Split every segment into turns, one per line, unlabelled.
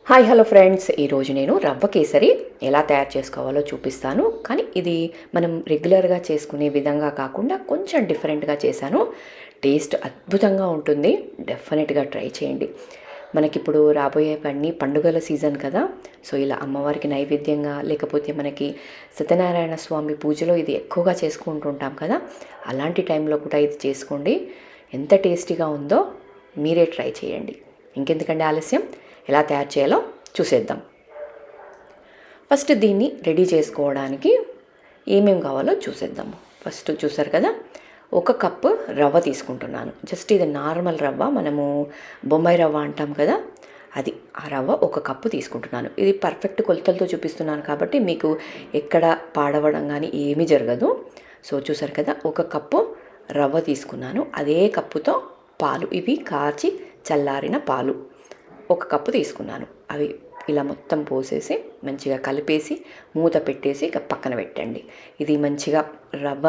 Hi hello friends, ఈరోజు నేను రవ్వ కేసరి ఎలా తయారు చేసుకోవాలో చూపిస్తాను. కానీ ఇది మనం రెగ్యులర్గా చేసుకునే విధంగా కాకుండా కొంచెం డిఫరెంట్గా చేశాను. టేస్ట్ అద్భుతంగా ఉంటుంది. డెఫినెట్గా ట్రై చేయండి. మనకిప్పుడు రాబోయే పండుగల సీజన్ కదా. సో ఇలా అమ్మవారికి నైవేద్యంగా, లేకపోతే మనకి సత్యనారాయణ స్వామి పూజలో ఇది ఎక్కువగా చేసుకుంటుంటాం కదా. అలాంటి టైంలో కూడా ఇది చేసుకోండి. ఎంత టేస్టీగా ఉందో మీరే ట్రై చేయండి. ఇంకెందుకంటే ఆలస్యం, ఎలా తయారు చేయాలో చూసేద్దాం. ఫస్ట్ దీన్ని రెడీ చేసుకోవడానికి ఏమేమి కావాలో చూసేద్దాము. ఫస్ట్ చూసారు కదా, 1 కప్పు రవ్వ తీసుకుంటున్నాను. జస్ట్ ఇది నార్మల్ రవ్వ, మనము బొంబాయి రవ్వ అంటాం కదా, అది ఆ రవ్వ 1 కప్పు తీసుకుంటున్నాను. ఇది పర్ఫెక్ట్ కొలతలతో చూపిస్తున్నాను కాబట్టి మీకు ఎక్కడ పాడవడం కానీ ఏమీ జరగదు. సో చూసారు కదా, 1 కప్పు రవ్వ తీసుకున్నాను. అదే కప్పుతో పాలు, ఇవి కాచి చల్లారిన పాలు 1 కప్పు తీసుకున్నాను. అవి ఇలా మొత్తం పోసేసి మంచిగా కలిపేసి మూత పెట్టేసి ఇక పక్కన పెట్టండి. ఇది మంచిగా రవ్వ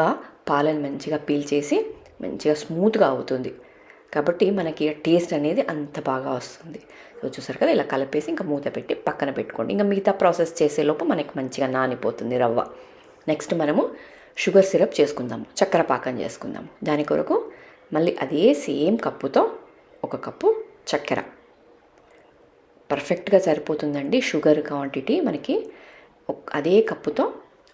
పాలను మంచిగా పీల్చేసి మంచిగా స్మూత్గా అవుతుంది కాబట్టి మనకి టేస్ట్ అనేది అంత బాగా వస్తుంది. సో చూసారు కదా, ఇలా కలిపేసి ఇంకా మూత పెట్టి పక్కన పెట్టుకోండి. ఇంకా మిగతా ప్రాసెస్ చేసేలోపు మనకి మంచిగా నానిపోతుంది రవ్వ. నెక్స్ట్ మనము షుగర్ సిరప్ చేసుకుందాము, చక్కెర పాకం చేసుకుందాము. దాని కొరకు మళ్ళీ అదే సేమ్ కప్పుతో 1 కప్పు చక్కెర పర్ఫెక్ట్గా సరిపోతుందండి. షుగర్ క్వాంటిటీ మనకి అదే కప్పుతో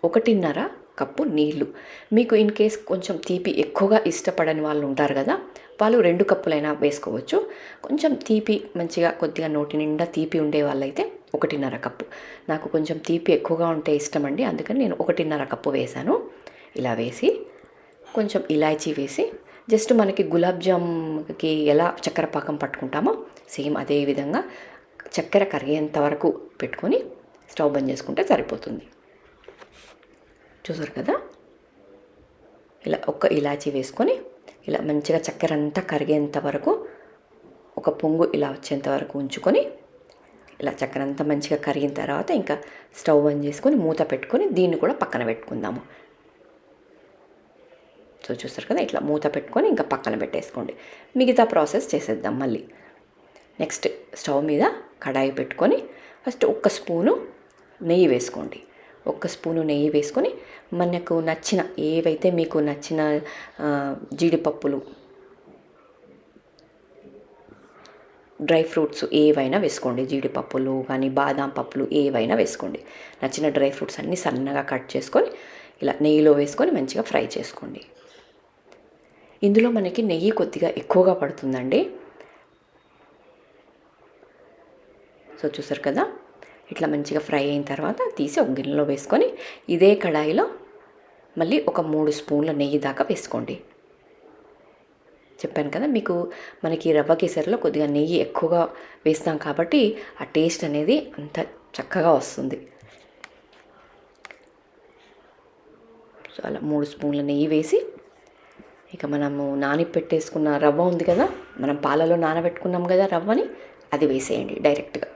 1.5 కప్పు నీళ్ళు. మీకు ఇన్ కేస్ కొంచెం తీపి ఎక్కువగా ఇష్టపడని వాళ్ళు ఉంటారు కదా, వాళ్ళు 2 కప్పులైనా వేసుకోవచ్చు. కొంచెం తీపి మంచిగా కొద్దిగా నోటి నిండా తీపి ఉండే వాళ్ళైతే 1.5 కప్పు. నాకు కొంచెం తీపి ఎక్కువగా ఉంటే ఇష్టం అండి, అందుకని నేను 1.5 కప్పు వేశాను. ఇలా వేసి కొంచెం ఇలాచీ వేసి, జస్ట్ మనకి గులాబ్ జామ్కి ఎలా చక్కెర పాకం పట్టుకుంటామో సేమ్ అదే విధంగా చక్కెర కరిగేంత వరకు పెట్టుకొని స్టవ్ బంద్ చేసుకుంటే సరిపోతుంది. చూసారు కదా, ఇలా 1 ఇలాచీ వేసుకొని ఇలా మంచిగా చక్కెర అంతా కరిగేంత వరకు, ఒక పొంగు ఇలా వచ్చేంత వరకు ఉంచుకొని, ఇలా చక్కెర అంతా మంచిగా కరిగిన తర్వాత ఇంకా స్టవ్ బంద్ చేసుకొని మూత పెట్టుకొని దీన్ని కూడా పక్కన పెట్టుకుందాము. సో చూసారు కదా, ఇట్లా మూత పెట్టుకొని ఇంకా పక్కన పెట్టేసుకోండి. మిగతా ప్రాసెస్ చేసేద్దాం మళ్ళీ. నెక్స్ట్ స్టవ్ మీద కడాయి పెట్టుకొని ఫస్ట్ 1 స్పూను నెయ్యి వేసుకోండి. 1 స్పూను నెయ్యి వేసుకొని మనకు నచ్చిన, ఏవైతే మీకు నచ్చిన జీడిపప్పులు, డ్రై ఫ్రూట్స్ ఏవైనా వేసుకోండి. జీడిపప్పులు కానీ బాదాం పప్పులు ఏవైనా వేసుకోండి. నచ్చిన డ్రై ఫ్రూట్స్ అన్నీ సన్నగా కట్ చేసుకొని ఇలా నెయ్యిలో వేసుకొని మంచిగా ఫ్రై చేసుకోండి. ఇందులో మనకి నెయ్యి కొద్దిగా ఎక్కువగా పడుతుందండి. సో చూసారు కదా, ఇట్లా మంచిగా ఫ్రై అయిన తర్వాత తీసి ఒక గిన్నెలో వేసుకొని ఇదే కడాయిలో మళ్ళీ ఒక 3 స్పూన్ల నెయ్యి దాకా వేసుకోండి. చెప్పాను కదా, మీకు మనకి రవ్వ కేసరిలో కొద్దిగా నెయ్యి ఎక్కువగా వేస్తాం కాబట్టి ఆ టేస్ట్ అనేది అంత చక్కగా వస్తుంది. సో అలా 3 స్పూన్ల నెయ్యి వేసి ఇక మనము పెట్టేసుకున్న రవ్వ ఉంది కదా, మనం పాలలో నానబెట్టుకున్నాం కదా రవ్వని, అది వేసేయండి డైరెక్ట్గా.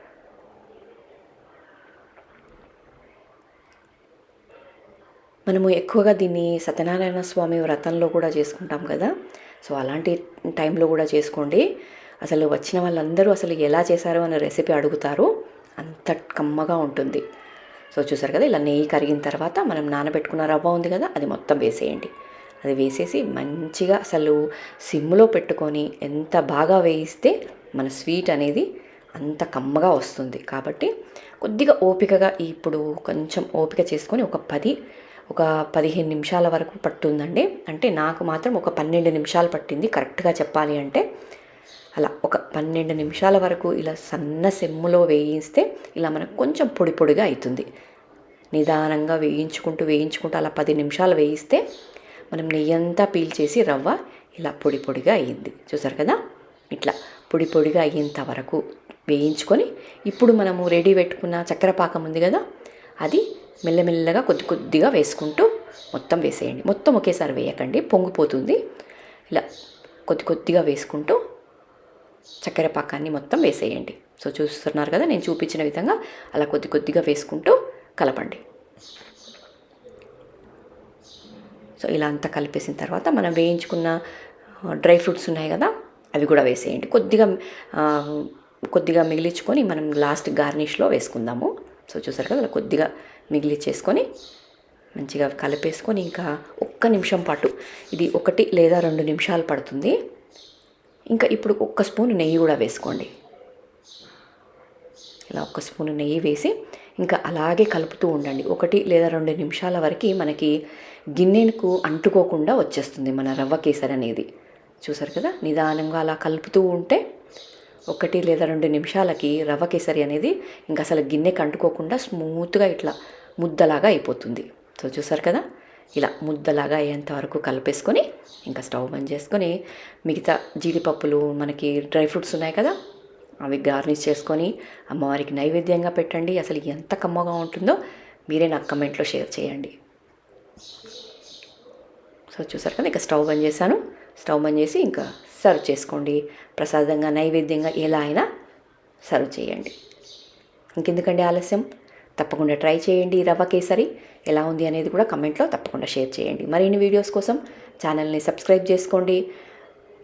మనము ఎక్కువగా దీన్ని సత్యనారాయణ స్వామి వ్రతంలో కూడా చేసుకుంటాం కదా. సో అలాంటి టైంలో కూడా చేసుకోండి. అసలు వచ్చిన వాళ్ళందరూ అసలు ఎలా చేశారో అనే రెసిపీ అడుగుతారు, అంత కమ్మగా ఉంటుంది. సో చూసారు కదా, ఇలా నెయ్యి కరిగిన తర్వాత మనం నానబెట్టుకున్న రవ్వ ఉంది కదా, అది మొత్తం వేసేయండి. అది వేసేసి మంచిగా అసలు సిమ్లో పెట్టుకొని ఎంత బాగా వేయిస్తే మన స్వీట్ అనేది అంత కమ్మగా వస్తుంది. కాబట్టి కొద్దిగా ఓపికగా, ఇప్పుడు కొంచెం ఓపిక చేసుకొని ఒక 15 నిమిషాల వరకు పట్టుందండి. అంటే నాకు మాత్రం ఒక 12 నిమిషాలు పట్టింది కరెక్ట్గా చెప్పాలి అంటే. అలా ఒక 12 నిమిషాల వరకు ఇలా సన్న సెమ్ములో వేయిస్తే ఇలా మనకు కొంచెం పొడి పొడిగా అవుతుంది. నిదానంగా వేయించుకుంటూ అలా 10 నిమిషాలు వేయిస్తే మనం నెయ్యంతా పీల్చేసి రవ్వ ఇలా పొడి పొడిగా అయ్యింది. చూసారు కదా, ఇట్లా పొడి పొడిగా అయ్యేంత వరకు వేయించుకొని ఇప్పుడు మనము రెడీ పెట్టుకున్న చక్కెర పాకం ఉంది కదా, అది మెల్లమెల్లగా కొద్దిగా వేసుకుంటూ మొత్తం వేసేయండి. మొత్తం ఒకేసారి వేయకండి, పొంగిపోతుంది. ఇలా కొద్దిగా వేసుకుంటూ చక్కెర పాకాన్ని మొత్తం వేసేయండి. సో చూస్తున్నారు కదా, నేను చూపించిన విధంగా అలా కొద్దిగా వేసుకుంటూ కలపండి. సో ఇలా అంతా కలిపేసిన తర్వాత మనం వేయించుకున్న డ్రై ఫ్రూట్స్ ఉన్నాయి కదా, అవి కూడా వేసేయండి. కొద్దిగా కొద్దిగా మిగిలించుకొని మనం లాస్ట్ గార్నిష్లో వేసుకుందాము. సో చూసారు కదా, కొద్దిగా మిగిలిచ్చేసుకొని మంచిగా కలిపేసుకొని ఇంకా ఒక్క నిమిషం పాటు, ఇది 1 లేదా 2 నిమిషాలు పడుతుంది. ఇంకా ఇప్పుడు 1 స్పూన్ నెయ్యి కూడా వేసుకోండి. ఇలా 1 స్పూన్ నెయ్యి వేసి ఇంకా అలాగే కలుపుతూ ఉండండి. 1 లేదా 2 నిమిషాల వరకు మనకి గిన్నెకు అంటుకోకుండా వచ్చేస్తుంది మన రవ్వ కేసరి అనేది. చూసారు కదా, నిదానంగా అలా కలుపుతూ ఉంటే 1 లేదా 2 నిమిషాలకి రవ్వ కేసరి అనేది ఇంకా అసలు గిన్నెకి అంటుకోకుండా స్మూత్గా ఇట్లా ముద్దలాగా అయిపోతుంది. సో చూసారు కదా, ఇలా ముద్దలాగా అయ్యేంత వరకు కలిపేసుకొని ఇంకా స్టవ్ బంద్ చేసుకొని మిగతా జీడిపప్పులు, మనకి డ్రై ఫ్రూట్స్ ఉన్నాయి కదా, అవి గార్నిష్ చేసుకొని అమ్మవారికి నైవేద్యంగా పెట్టండి. అసలు ఎంత కమ్మగా ఉంటుందో మీరే నాకు కమెంట్లో షేర్ చేయండి. సో చూసారు కదా, ఇంకా స్టవ్ బంద్ చేశాను. స్టవ్ బంద్ చేసి ఇంకా సర్వ్ చేసుకోండి. ప్రసాదంగా, నైవేద్యంగా ఎలా అయినా సర్వ్ చేయండి. ఇంకెందుకండి ఆలస్యం, తప్పకుండా ట్రై చేయండి. రవ్వ కేసరి ఎలా ఉంది అనేది కూడా కమెంట్లో తప్పకుండా షేర్ చేయండి. మరిన్ని వీడియోస్ కోసం ఛానల్ని సబ్స్క్రైబ్ చేసుకోండి.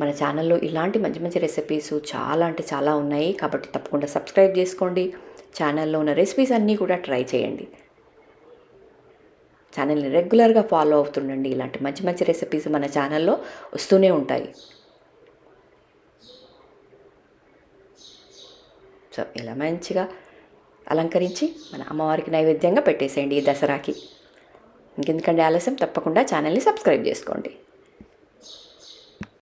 మన ఛానల్లో ఇలాంటి మంచి మంచి రెసిపీస్ చాలా అంటే చాలా ఉన్నాయి, కాబట్టి తప్పకుండా సబ్స్క్రైబ్ చేసుకోండి. ఛానల్లో ఉన్న రెసిపీస్ అన్నీ కూడా ట్రై చేయండి. ఛానల్ని రెగ్యులర్గా ఫాలో అవుతుండండి. ఇలాంటి మంచి మంచి రెసిపీస్ మన ఛానల్లో వస్తూనే ఉంటాయి. సో ఇలా మంచిగా అలంకరించి మన అమ్మవారికి నైవేద్యంగా పెట్టేసేయండి ఈ దసరాకి. ఇంకెందుకంటే ఆలస్యం, తప్పకుండా ఛానల్ని సబ్స్క్రైబ్ చేసుకోండి.